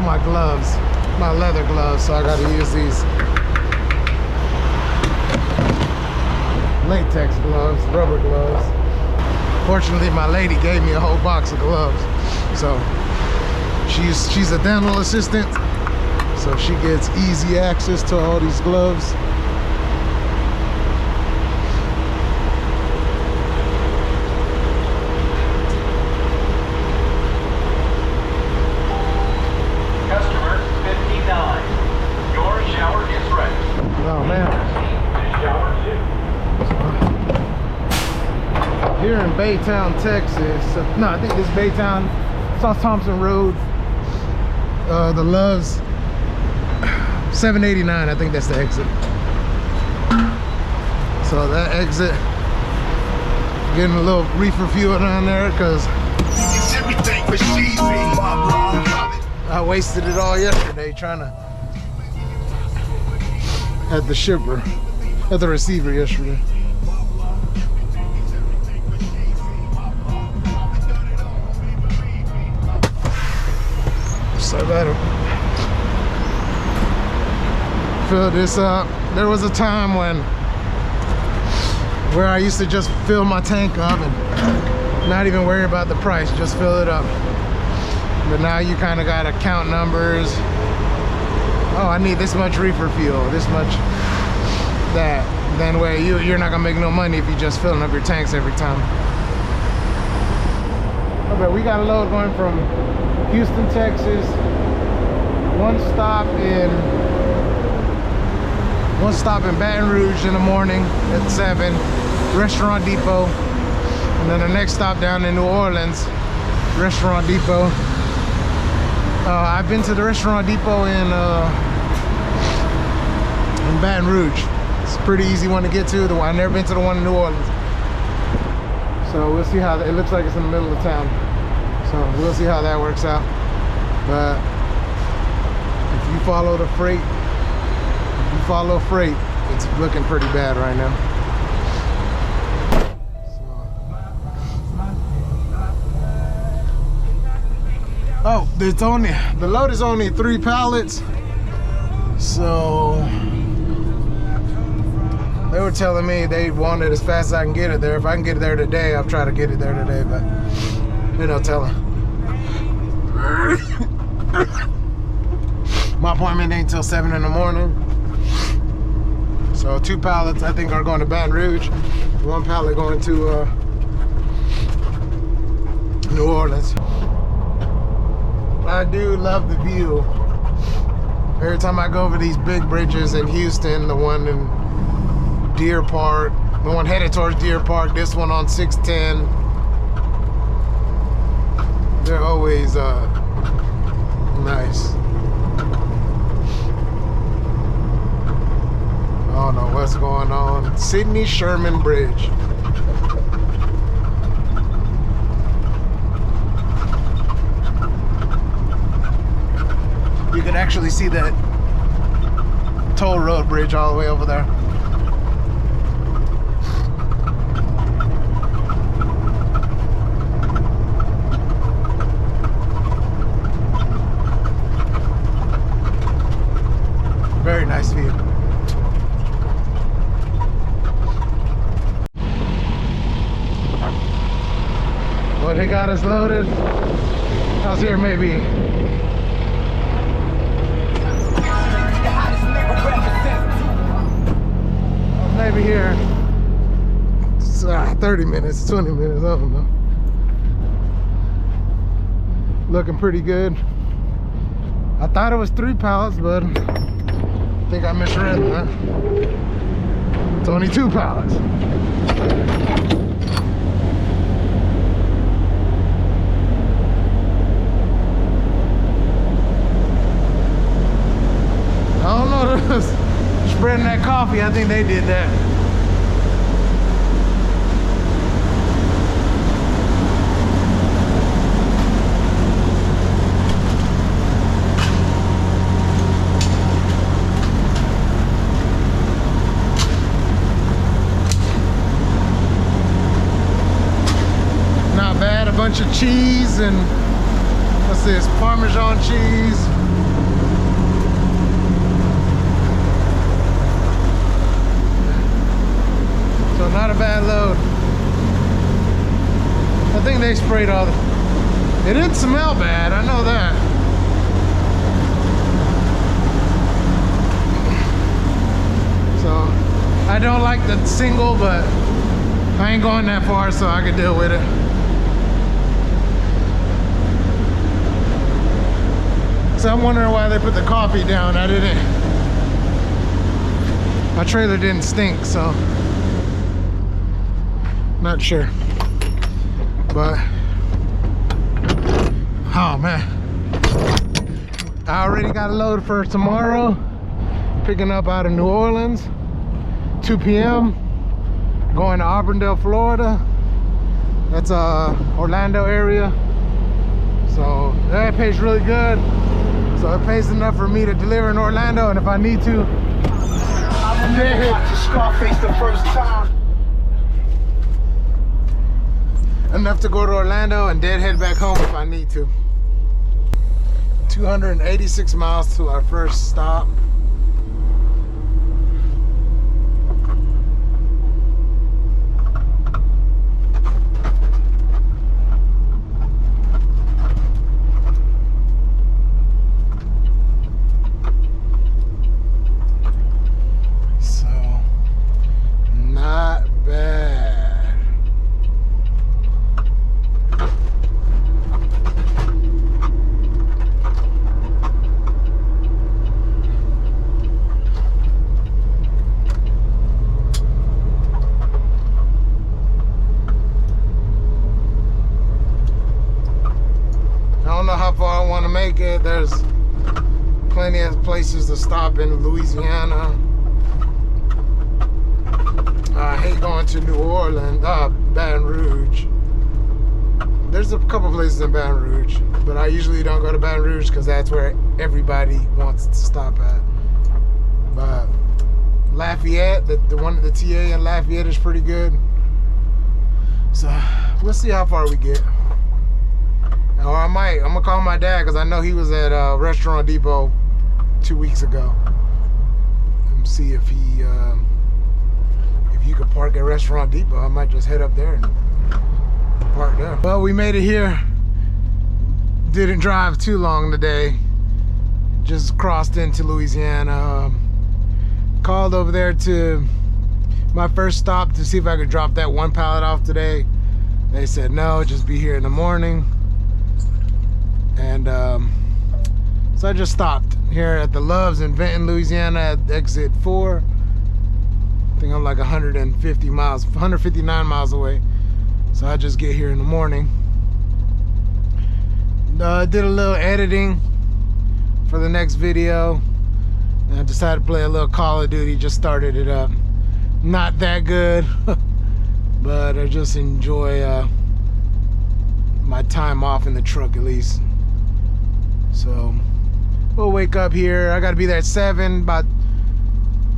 my gloves, my leather gloves, so I gotta use these latex gloves, rubber gloves. Fortunately, my lady gave me a whole box of gloves, so she's a dental assistant, so she gets easy access to all these gloves. Customer 59, your shower is ready. Oh man. Shower 2. Here in Baton, Texas. No, I think this Baton, South Thompson Road. The Love's 789, I think that's the exit. So that exit, getting a little reefer fuel down there because I wasted it all yesterday trying to, at the shipper, at the receiver yesterday. So I better fill this up. There was a time where I used to just fill my tank up and not even worry about the price, just fill it up. But now you kind of gotta count numbers. Oh, I need this much reefer fuel, this much that. Then way you're not gonna make no money if you just filling up your tanks every time. Oh, but we got a load going from Houston, Texas. One stop in Baton Rouge in the morning at 7, Restaurant Depot. And then the next stop down in New Orleans, Restaurant Depot. I've been to the Restaurant Depot in Baton Rouge. It's a pretty easy one to get to. I've never been to the one in New Orleans. So we'll see how it looks like. It's in the middle of town. So we'll see how that works out. But if you follow the freight, it's looking pretty bad right now. Oh, the load is only 3 pallets. So they were telling me they want it as fast as I can get it there. If I can get it there today, I'll try to get it there today, but you know, tell them. My appointment ain't till 7 in the morning. So 2 pallets I think are going to Baton Rouge. 1 pallet going to New Orleans. I do love the view. Every time I go over these big bridges in Houston, the one in Deer Park, the one headed towards Deer Park, this one on 610, they're always nice. I don't know what's going on. Sidney Sherman Bridge. You can actually see that toll road bridge all the way over there. Very nice view. Well, they got us loaded. I was here maybe here 30 minutes, 20 minutes, I don't know. Looking pretty good. I thought it was 3 pallets, but I think I misread that. It's only 2 pallets. I don't know, spreading that coffee, I think they did that. Not bad, a bunch of cheese and what's this, Parmesan cheese. sprayed all the... It didn't smell bad, I know that. So, I don't like the single, but I ain't going that far, so I can deal with it. So I'm wondering why they put the coffee down. My trailer didn't stink, so not sure. But oh man, I already got a load for tomorrow, picking up out of New Orleans, 2 p.m. going to Auburndale, Florida. That's Orlando area. So that pays really good. So it pays enough for me to deliver in Orlando, and if I need to, I remember watching Scarface the first time. Enough to go to Orlando and deadhead back home if I need to. 286 miles to our first stop. There's plenty of places to stop in Louisiana. I hate going to New Orleans, Baton Rouge. There's a couple places in Baton Rouge, but I usually don't go to Baton Rouge because that's where everybody wants to stop at. But Lafayette, the TA in Lafayette is pretty good. So we'll see how far we get. Or I'm gonna call my dad because I know he was at Restaurant Depot 2 weeks ago. And see if you could park at Restaurant Depot. I might just head up there and park there. Well, we made it here. Didn't drive too long today. Just crossed into Louisiana. Called over there to my first stop to see if I could drop that one pallet off today. They said no, just be here in the morning. And so I just stopped here at the Loves in Benton, Louisiana at exit 4. I think I'm like 159 miles away. So I just get here in the morning. Did a little editing for the next video. And I decided to play a little Call of Duty, just started it up. Not that good, but I just enjoy my time off in the truck at least. So we'll wake up here. I gotta be there at 7, about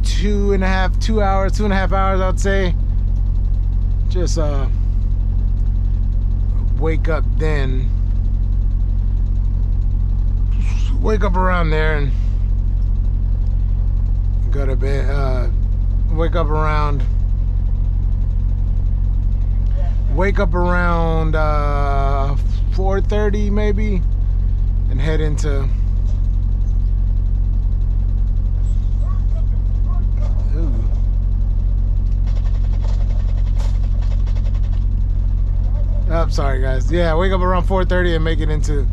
2.5 hours I'd say. Just wake up then. Wake up around there and go to bed. Wake up around 4:30 maybe, and head into I'm sorry guys. Yeah, wake up around 4:30 and make it into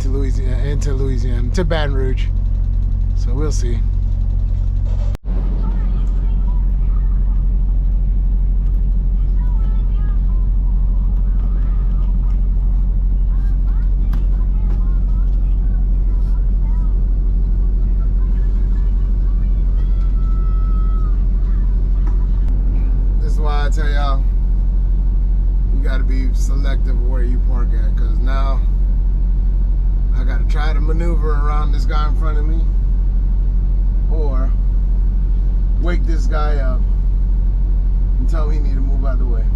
Louisiana, to Baton Rouge. So we'll see. I tell y'all, you got to be selective of where you park at, because now I got to try to maneuver around this guy in front of me or wake this guy up and tell him he need to move out of the way.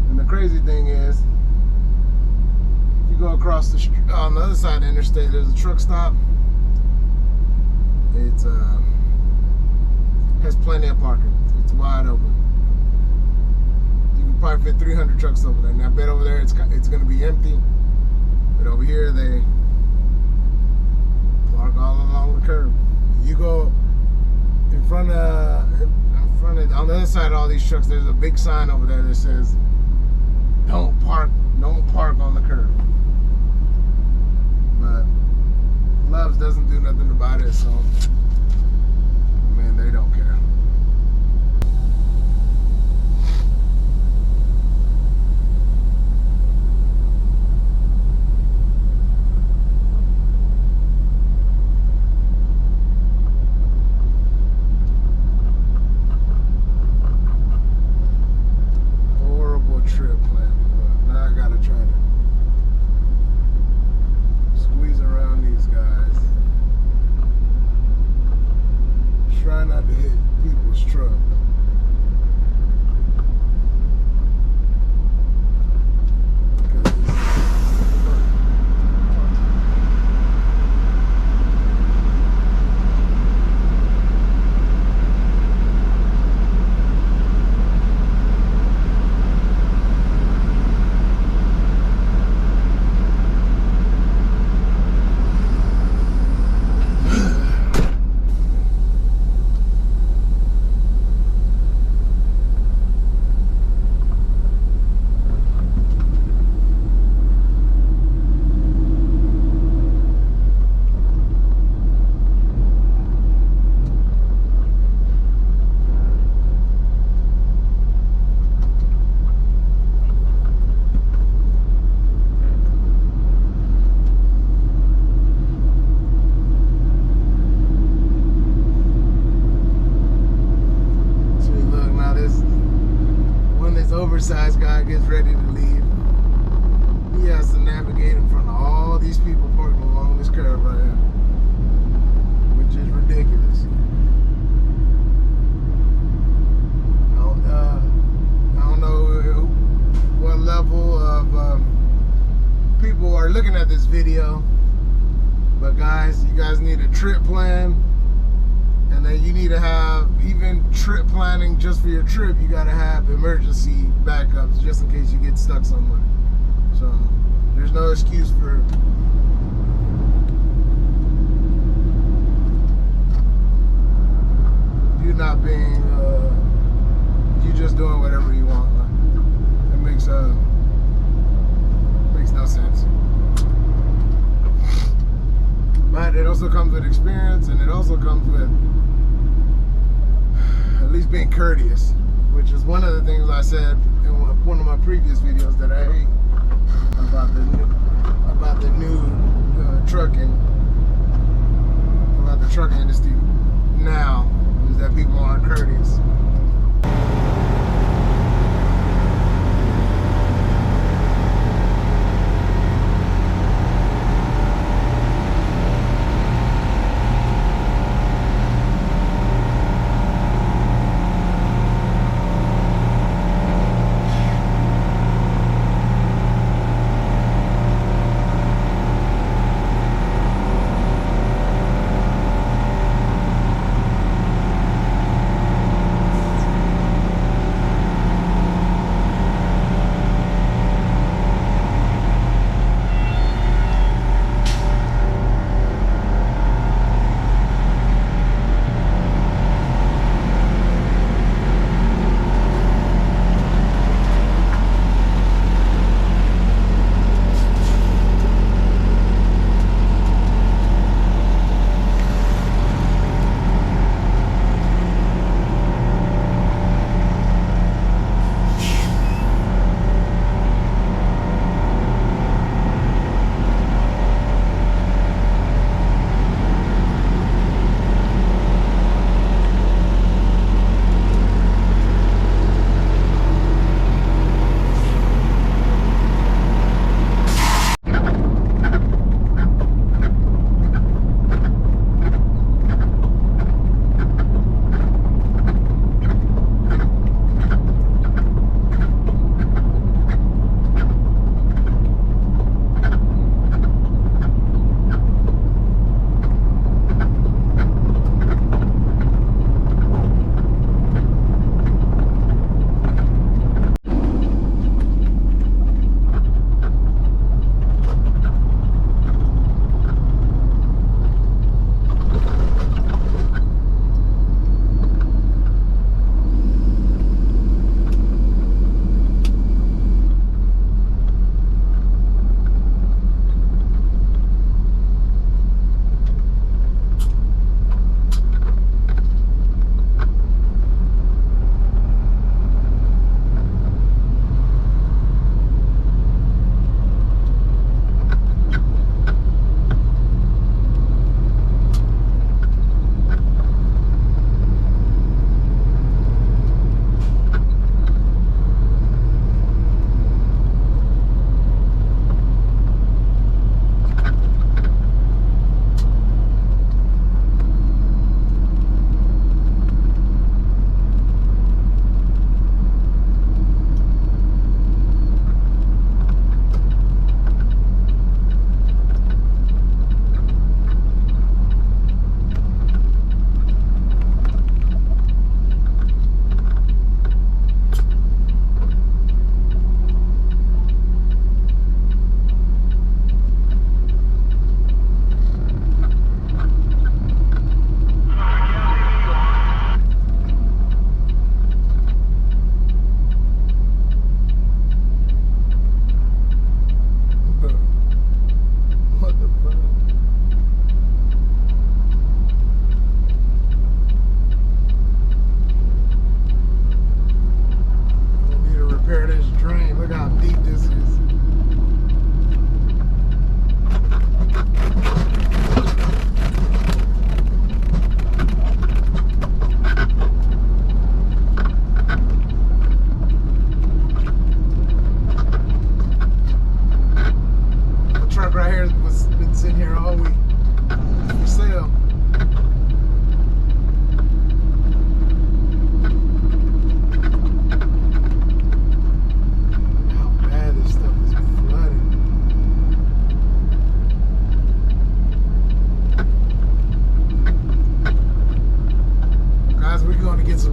And the crazy thing is, if you go across the street on the other side of the interstate, there's a truck stop. It's has plenty of parking. It's wide open. probably fit 300 trucks over there. And I bet over there it's going to be empty. But over here they park all along the curb. You go in front of on the other side of all these trucks. There's a big sign over there that says, "Don't park on the curb." But Loves doesn't do nothing about it, so I mean they don't care. Trip plan. Now I gotta try to squeeze around these guys. Try not to hit people's truck. Oversized guy gets ready to leave. He has to navigate in front of all these people parking along this curb right here, which is ridiculous. I don't know what level of people are looking at this video, but guys, you guys need a trip plan. And then you need to have, even trip planning just for your trip, you gotta have emergency backups just in case you get stuck somewhere. So there's no excuse for you not being, you just doing whatever you want. It makes no sense. But it also comes with experience, and it also comes with at least being courteous, which is one of the things I said in one of my previous videos that I hate about the new trucking industry now, is that people aren't courteous.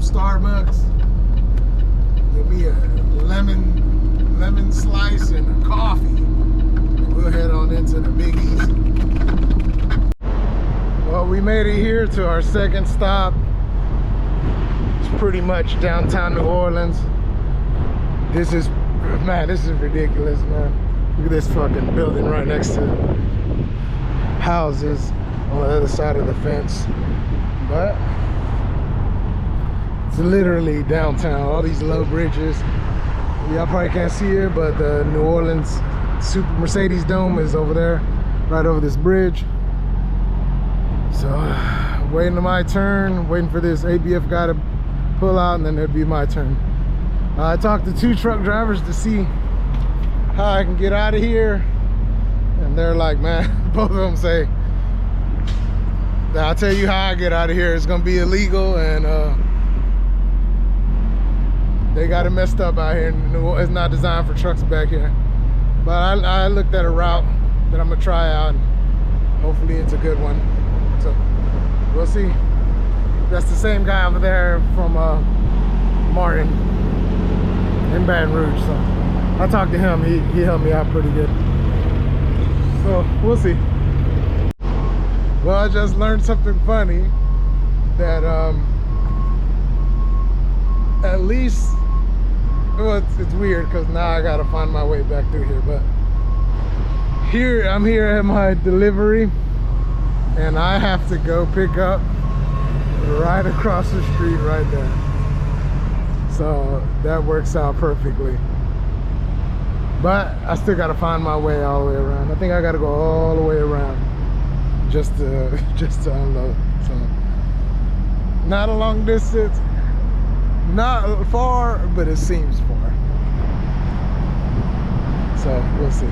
Starbucks. Give me a lemon slice and a coffee. And we'll head on into the Big Easy. Well, we made it here to our second stop. It's pretty much downtown New Orleans. This is ridiculous, man. Look at this fucking building right next to houses on the other side of the fence. But it's literally downtown. All these low bridges. Y'all probably can't see it, but the New Orleans Mercedes Dome is over there, right over this bridge. So, waiting on my turn, waiting for this ABF guy to pull out, and then it'll be my turn. I talked to 2 truck drivers to see how I can get out of here, and they're like, man, both of them say, I'll tell you how I get out of here. It's gonna be illegal, and they got it messed up out here. It's not designed for trucks back here. But I looked at a route that I'm gonna try out, and hopefully it's a good one. So we'll see. That's the same guy over there from Martin in Baton Rouge. So I talked to him. He helped me out pretty good. So we'll see. Well, I just learned something funny, that at least, well, it's weird because now I gotta find my way back through here, but I'm here at my delivery, and I have to go pick up right across the street right there. So that works out perfectly. But I still gotta find my way all the way around. I think I gotta go all the way around just to unload. So not a long distance, not far, but it seems far. So we'll see.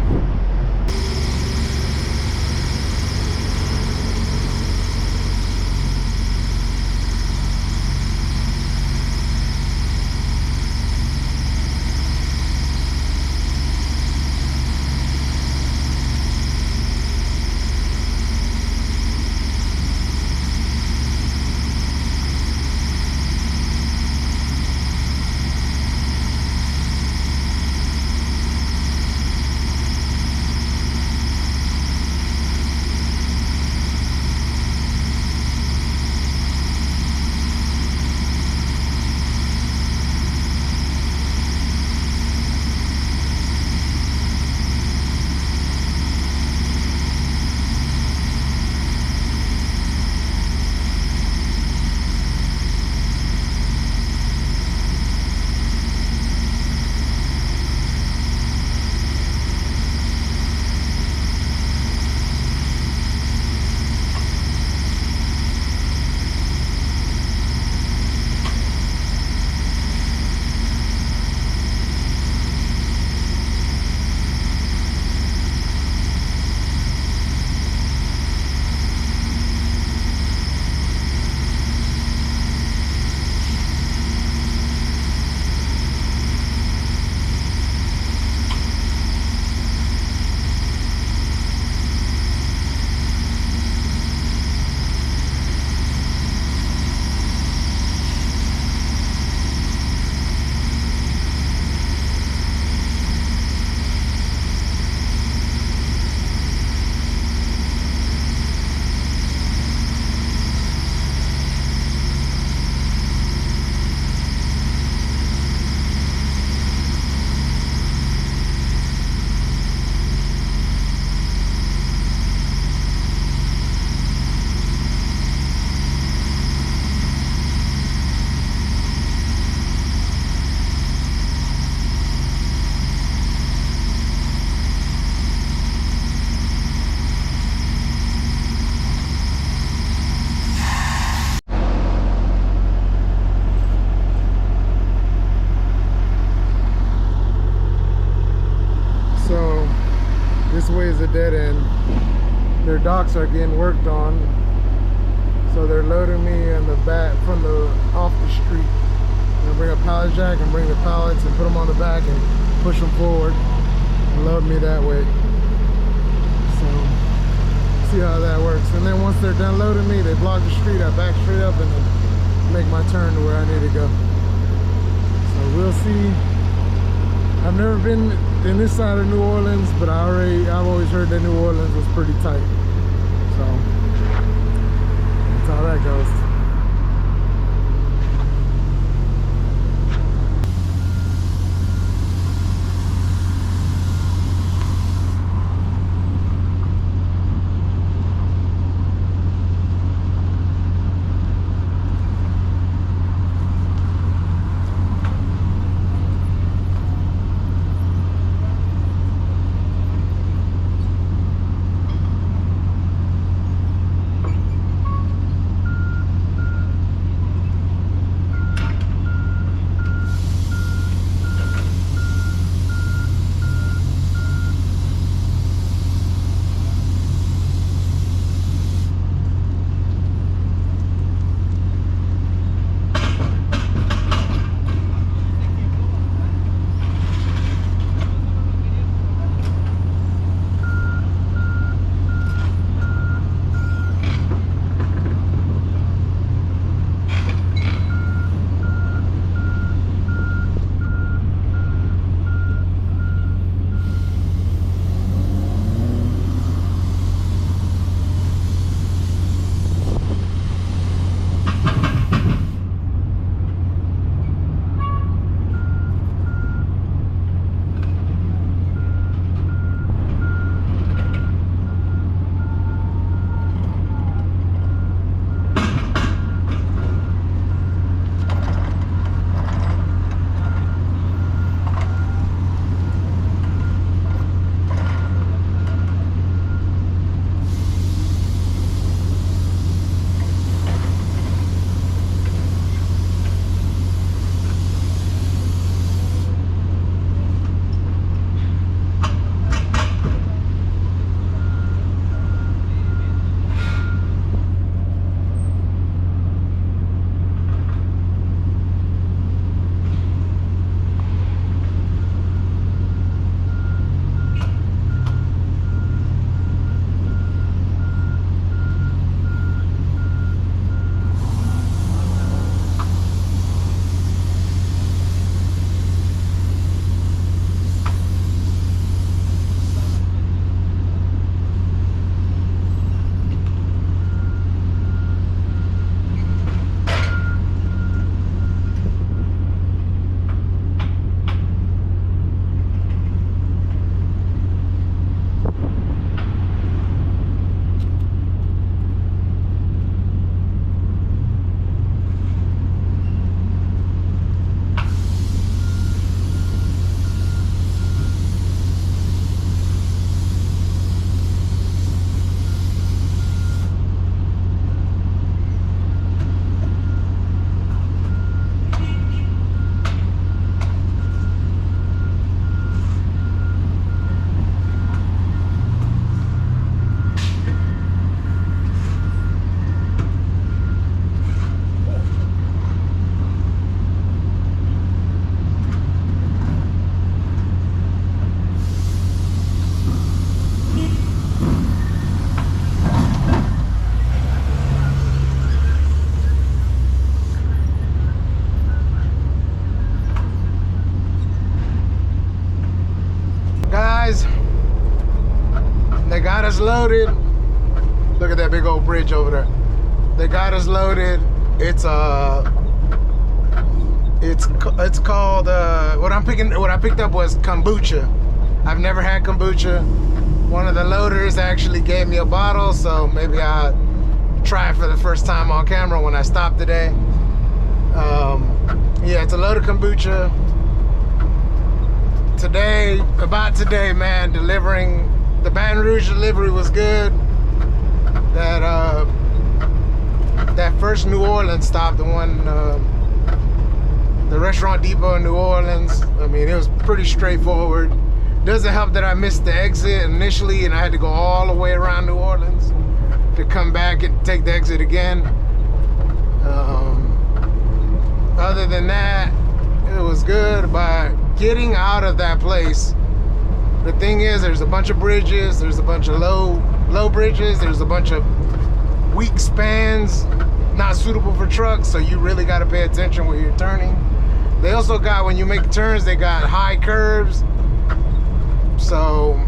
A dead end. Their docks are getting worked on, so they're loading me in the back from off the street. They'll bring a pallet jack and bring the pallets and put them on the back and push them forward and load me that way. So see how that works. And then once they're done loading me, they block the street. I back straight up and then make my turn to where I need to go. So we'll see. I've never been in this side of New Orleans, but I've always heard that New Orleans was pretty tight. So that's how that goes. They got us loaded. Look at that big old bridge over there. They got us loaded. It's called what I picked up was kombucha. I've never had kombucha. One of the loaders actually gave me a bottle, so maybe I'll try it for the first time on camera when I stop today. Yeah, it's a load of kombucha. Today, man, delivering the Baton Rouge delivery was good. That first New Orleans stop, the one, the Restaurant Depot in New Orleans, I mean, it was pretty straightforward. Doesn't help that I missed the exit initially and I had to go all the way around New Orleans to come back and take the exit again. Other than that, it was good. But getting out of that place, the thing is, there's a bunch of bridges, there's a bunch of low bridges, there's a bunch of weak spans, not suitable for trucks, so you really got to pay attention when you're turning. They also got, when you make turns, they got high curves, so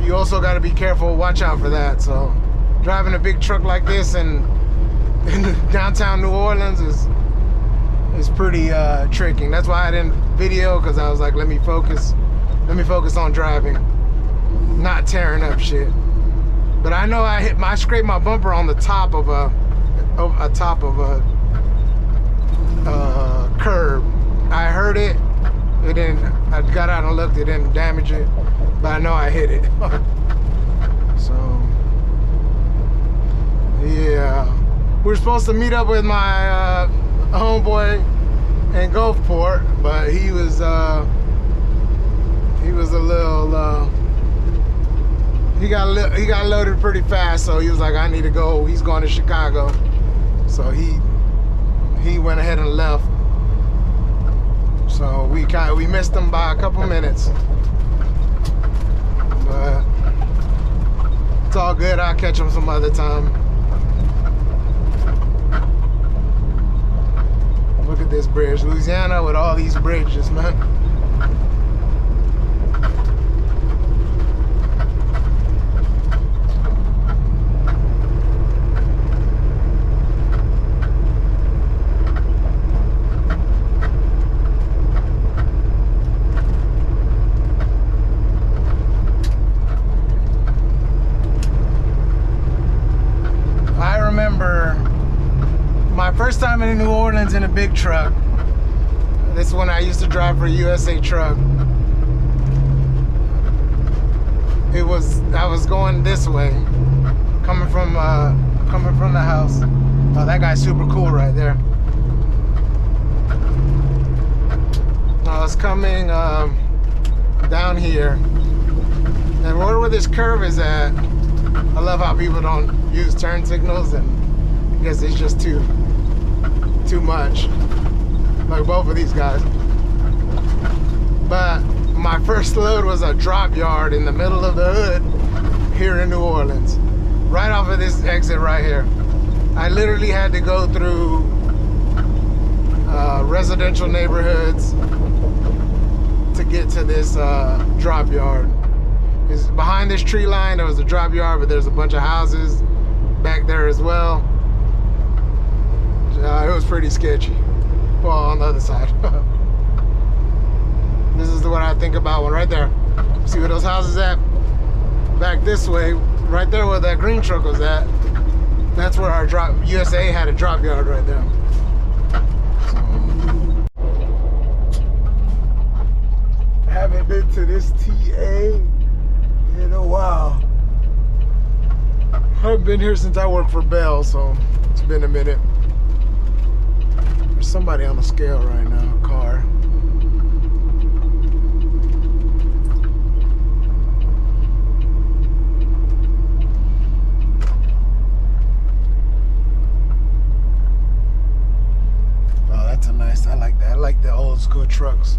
you also got to be careful, watch out for that. So driving a big truck like this in downtown New Orleans is pretty tricky. That's why I didn't video, because I was like, let me focus on driving, not tearing up shit. But I know I scraped my bumper on the top of a curb. I heard it. It didn't. I got out and looked. It didn't damage it, but I know I hit it. So yeah, we were supposed to meet up with my homeboy in Gulfport, but he was a little. He got loaded pretty fast, so he was like, I need to go. He's going to Chicago, so he went ahead and left. So we missed him by a couple minutes, but it's all good. I'll catch him some other time. Look at this bridge, Louisiana with all these bridges, man. First time in New Orleans in a big truck. This is when I used to drive for a USA truck. I was going this way, coming from the house. Oh, that guy's super cool right there. I was coming down here, and where this curve is at, I love how people don't use turn signals, and I guess it's just too much, like both of these guys. But my first load was a drop yard in the middle of the hood here in New Orleans, right off of this exit right here. I literally had to go through residential neighborhoods to get to this drop yard. It's behind this tree line. There was a drop yard, but there's a bunch of houses back there as well. It was pretty sketchy. Well, on the other side. This is what I think about one right there. See where those houses at? Back this way, right there where that green truck was at. That's where our USA had a drop yard right there. So, I haven't been to this TA in a while. I haven't been here since I worked for Bell, so it's been a minute. There's somebody on the scale right now, car. Oh, that's a nice, I like that. I like the old school trucks.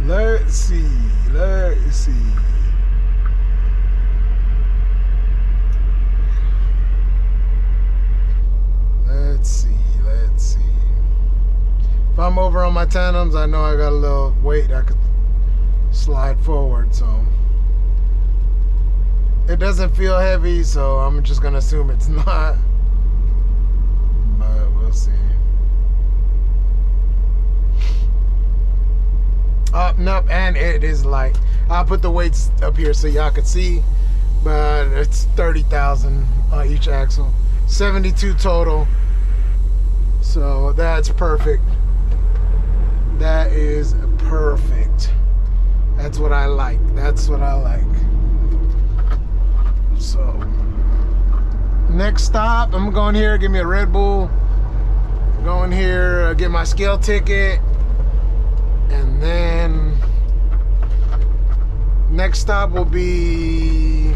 Let's see. If I'm over on my tandems, I know I got a little weight I could slide forward, so it doesn't feel heavy, so I'm just gonna assume it's not. see. Nope, and it is light. I'll put the weights up here so y'all can see, but it's 30,000 on each axle. 72 total. So that's perfect. That is perfect. That's what I like. That's what I like. So next stop, I'm going here, give me a Red Bull. Going here, get my scale ticket. And then next stop will be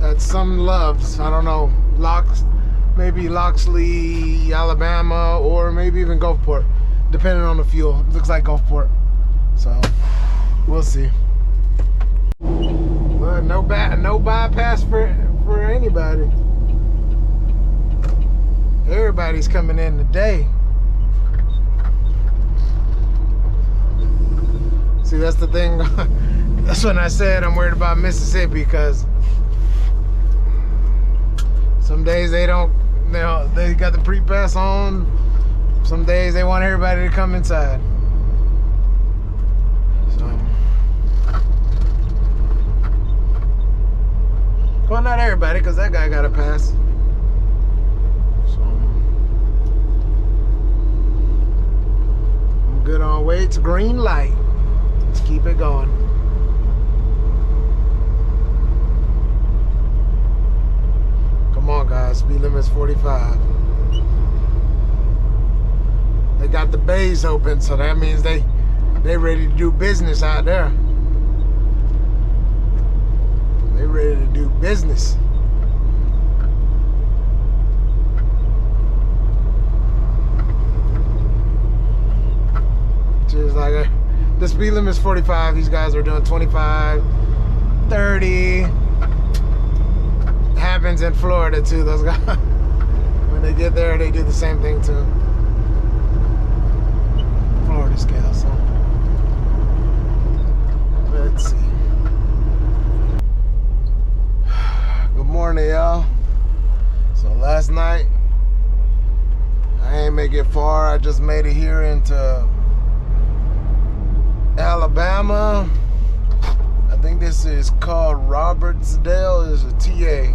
at some Loves. I don't know, maybe Loxley, Alabama, or maybe even Gulfport, depending on the fuel. It looks like Gulfport, so we'll see. Well, no bypass for anybody. Everybody's coming in today. See, that's the thing. That's when I said I'm worried about Mississippi, because some days they don't, they got the pre-pass on. Some days they want everybody to come inside. So, well, not everybody, because that guy got a pass. So, I'm good on way. It's green light. Let's keep it going. Come on, guys. Speed limit's 45. They got the bays open, so that means they ready to do business out there. They ready to do business. Just like the speed limit is 45. These guys are doing 25, 30. Happens in Florida too. Those guys, when they get there, they do the same thing too. Florida scale. So let's see. Good morning, y'all. So last night I ain't make it far. I just made it here into Alabama. I think this is called Robertsdale. It's a TA.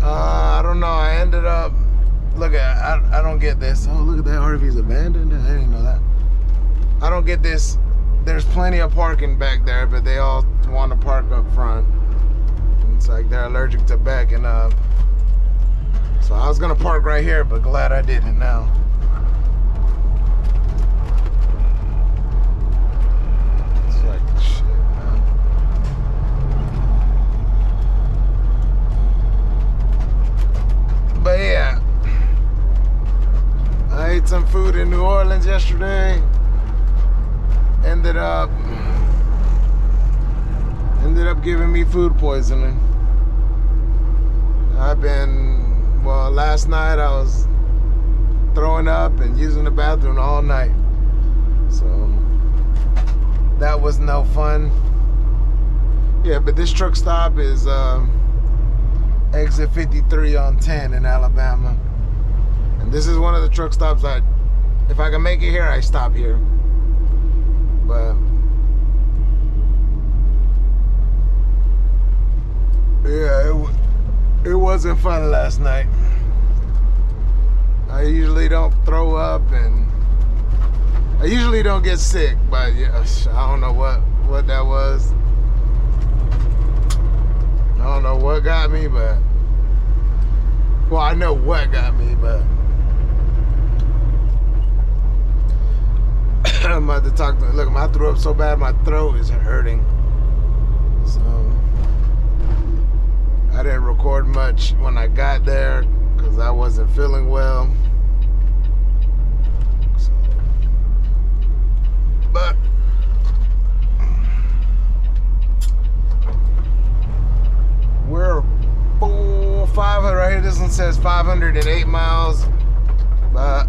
I don't know. I ended up, look at, I don't get this. Oh, look at that RV's abandoned. I didn't know that. I don't get this. There's plenty of parking back there, but they all want to park up front. It's like they're allergic to backing up. So I was gonna park right here, but glad I didn't now. It's like shit, man. But yeah, I ate some food in New Orleans yesterday. Ended up giving me food poisoning. Well, last night I was throwing up and using the bathroom all night. So that was no fun. Yeah, but this truck stop is exit 53 on 10 in Alabama. And this is one of the truck stops that, if I can make it here, I stop here. But yeah, it wasn't fun last night. I usually don't throw up and I usually don't get sick, but yeah, I don't know what that was. I don't know what got me, but well, I know what got me, but I'm about to talk to, look, I threw up so bad my throat is hurting. So I didn't record much when I got there because I wasn't feeling well. So, but we're 500 right here. This one says 508 miles, but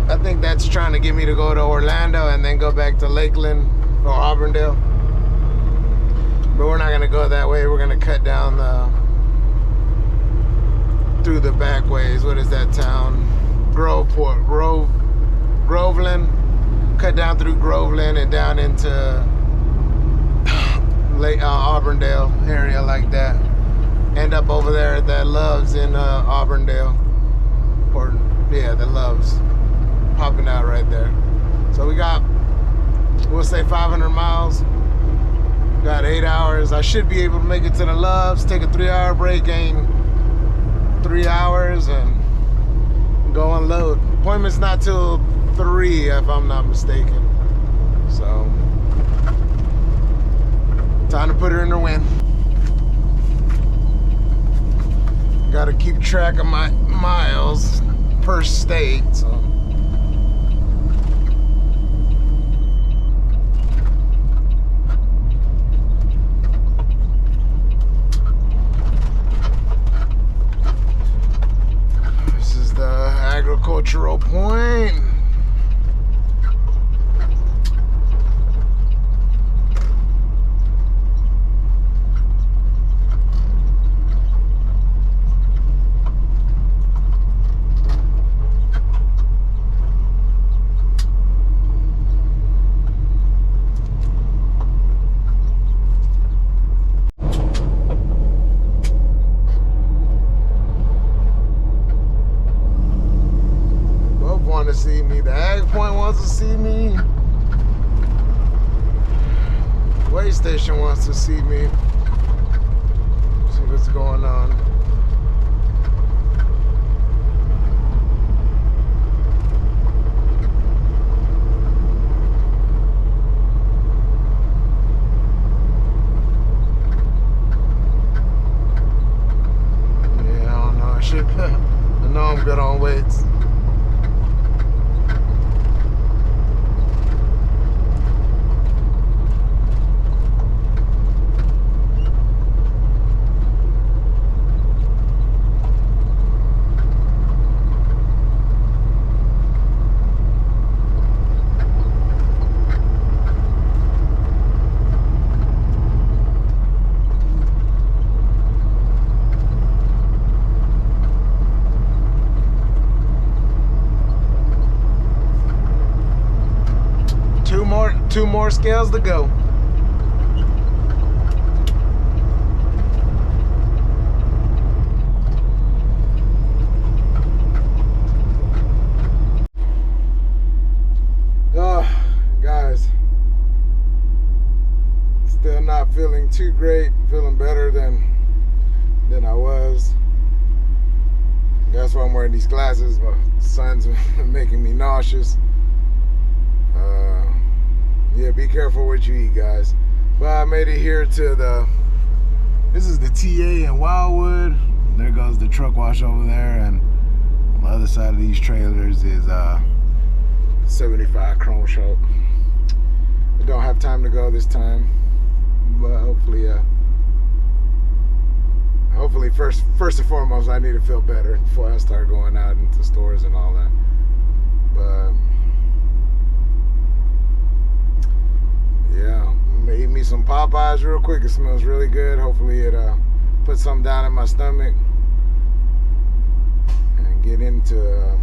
I think that's trying to get me to go to Orlando and then go back to Lakeland or Auburndale. But we're not gonna go that way. We're gonna cut down through the back ways. What is that town? Groveland. Cut down through Groveland and down into Auburndale area like that. End up over there at that Love's in Auburndale. Or yeah, the Love's popping out right there. So we got, we'll say 500 miles. Got 8 hours. I should be able to make it to the Love's, take a 3-hour break, gain 3 hours, and go unload. Appointment's not till 3 if I'm not mistaken. So time to put her in the wind. Gotta keep track of my miles per state, so. This is the agricultural point. To see me, the ag point wants to see me, way station wants to see me, see what's going on. Yeah, I don't know, I know I'm good on weights. Two more scales to go. Guys, still not feeling too great. Feeling better than I was. That's why I'm wearing these glasses. My sun's making me nauseous. Yeah, be careful what you eat, guys. But I made it here to this is the TA in Wildwood. There goes the truck wash over there, and on the other side of these trailers is 75 Chrome Shop. I don't have time to go this time, but hopefully first and foremost, I need to feel better before I start going out into stores and all that. But yeah, I'm gonna eat me some Popeyes real quick. It smells really good. Hopefully it puts something down in my stomach and get into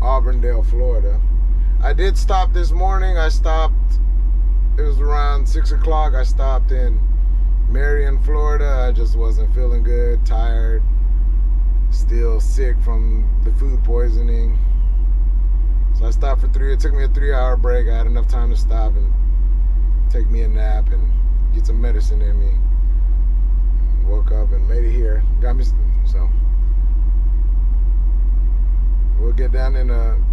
Auburndale, Florida. I did stop this morning. It was around 6 o'clock. I stopped in Marion, Florida. I just wasn't feeling good, tired, still sick from the food poisoning. So I stopped for 3. It took me a 3-hour break. I had enough time to stop and take me a nap and get some medicine in me. Woke up and made it here. Got me, so we'll get down in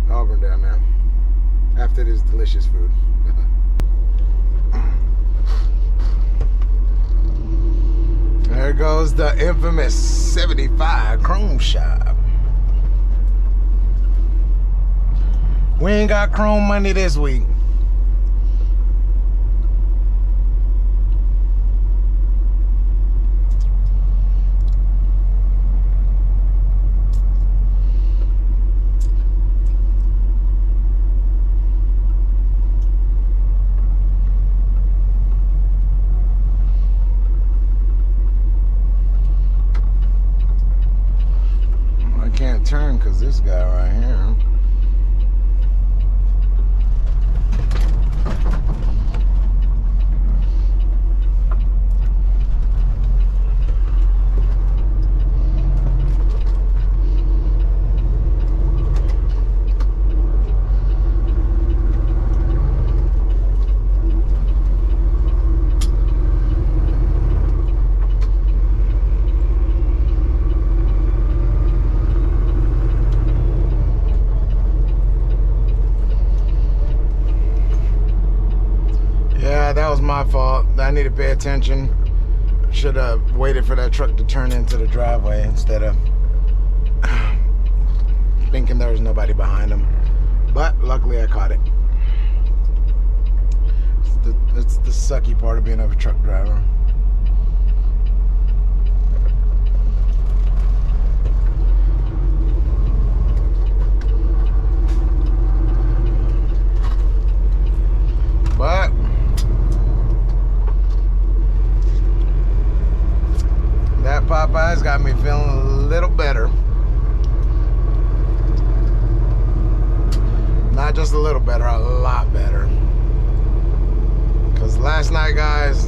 Auburndale now after this delicious food. There goes the infamous 75 Chrome Shop. We ain't got Chrome money this week. turn because this guy right here. That was my fault. I need to pay attention. Should have waited for that truck to turn into the driveway instead of thinking there was nobody behind him. But luckily I caught it. It's the sucky part of being a truck driver. But that Popeye's got me feeling a little better. Not just a little better, a lot better. Because last night, guys,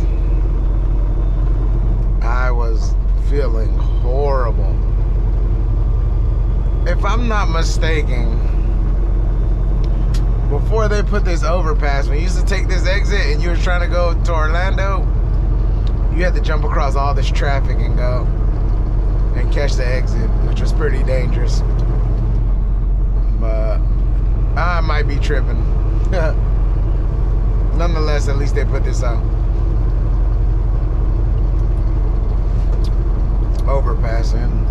I was feeling horrible. If I'm not mistaken, before they put this overpass, when you used to take this exit and you were trying to go to Orlando, you had to jump across all this traffic and go and catch the exit, which was pretty dangerous. But I might be tripping. Nonetheless, at least they put this overpass in.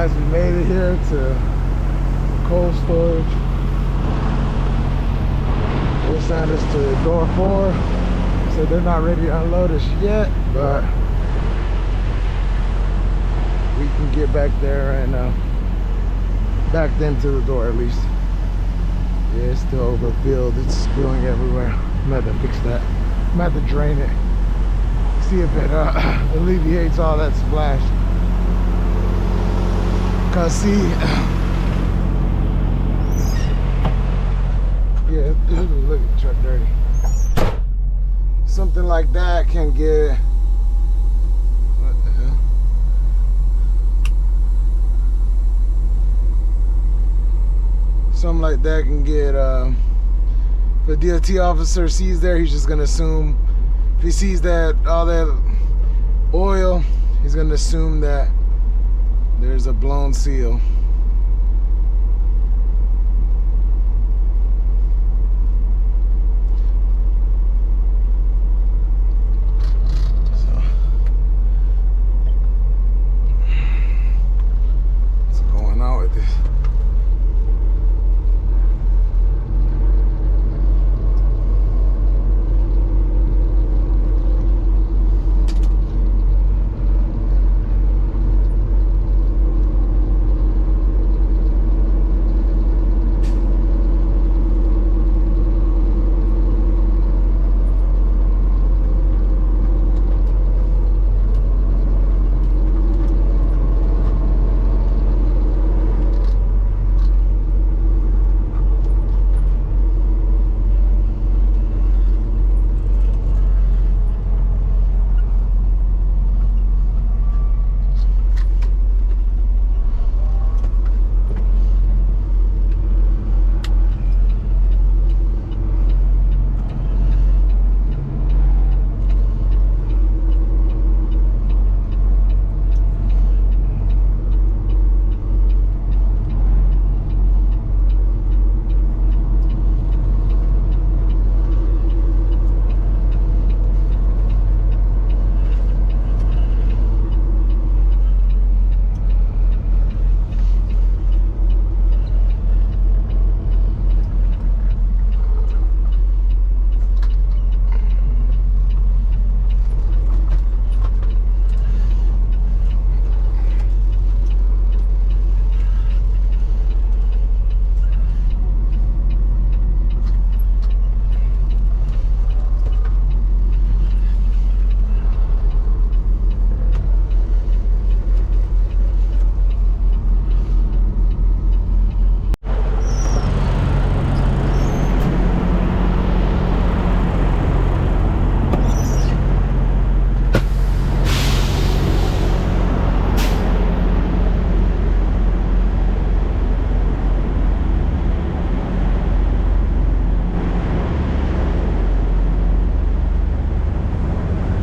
guys, we made it here to cold storage. We signed us to door 4. So they're not ready to unload us yet, but we can get back there and back them to the door at least. Yeah, it's still overfilled. It's spilling everywhere. I'm gonna have to fix that. I'm gonna have to drain it. See if it alleviates all that splash. Cause see, yeah, look at the truck dirty. Something like that can get, what the hell? Something like that can get, if a DOT officer sees there, he's just gonna assume, if he sees that all that oil, he's gonna assume that there's a blown seal. What's going on with this?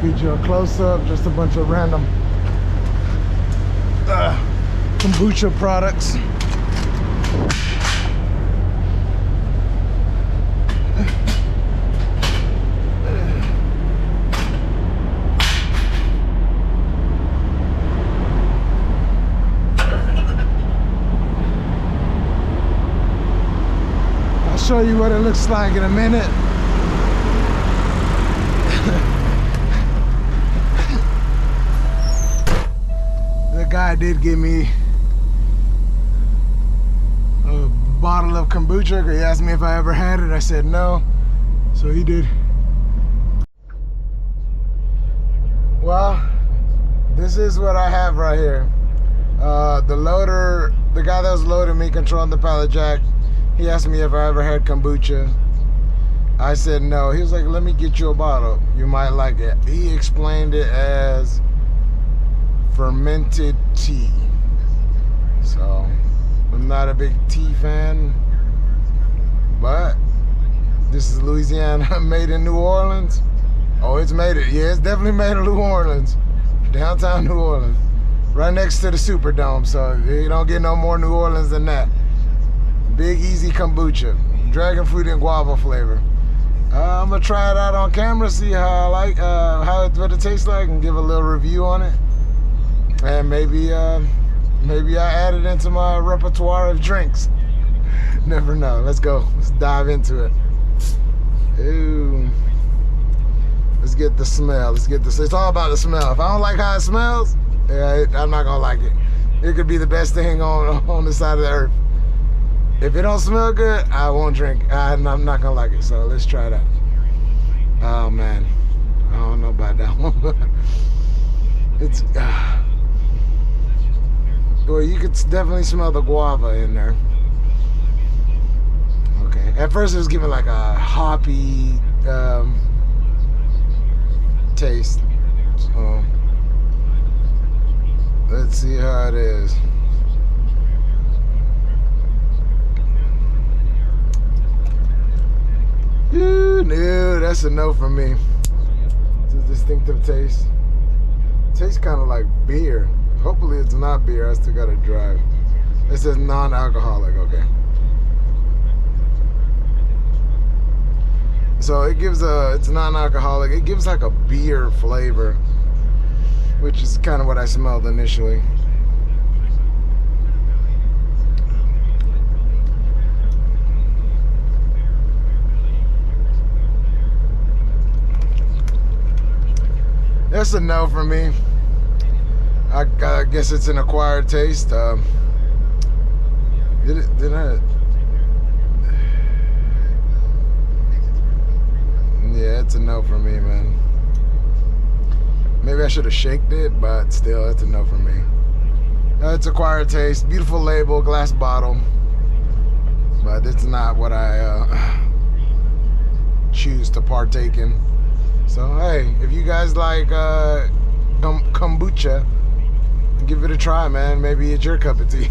Get you a close-up, just a bunch of random kombucha products. I'll show you what it looks like in a minute. The guy did give me a bottle of kombucha. He asked me if I ever had it. I said no, so he did. Well, this is what I have right here. The loader, the guy that was loading me, controlling the pallet jack, he asked me if I ever had kombucha. I said no. He was like, let me get you a bottle. You might like it. He explained it as fermented tea. So I'm not a big tea fan, but this is Louisiana, made in New Orleans. Oh, it's made it. Yeah, it's definitely made in New Orleans, downtown New Orleans, right next to the Superdome. So you don't get no more New Orleans than that. Big Easy kombucha, dragon fruit and guava flavor. I'm gonna try it out on camera, see how I like, what it tastes like, and give a little review on it. And maybe Maybe I add it into my repertoire of drinks. Never know. Let's go. Let's dive into it. Ooh. Let's get the smell. Let's get this. It's all about the smell. If I don't like how it smells, yeah, I'm not gonna like it. It could be the best thing on the side of the earth. If it don't smell good, I won't drink. I'm not gonna like it. So let's try that. Oh man, I don't know about that one. It's well, you could definitely smell the guava in there. Okay. At first, it was giving like a hoppy taste. So let's see how it is. No, that's a no from me. It's a distinctive taste. Tastes kind of like beer. Hopefully it's not beer. I still gotta drive. It says non-alcoholic. Okay. So it gives it's non-alcoholic. It gives like a beer flavor, which is kind of what I smelled initially. That's a no for me. I guess it's an acquired taste. Did I? Yeah, it's a no for me, man. Maybe I should have shaked it, but still, it's a no for me. It's acquired taste. Beautiful label, glass bottle. But it's not what I choose to partake in. So, hey, if you guys like kombucha, give it a try, man. Maybe it's your cup of tea.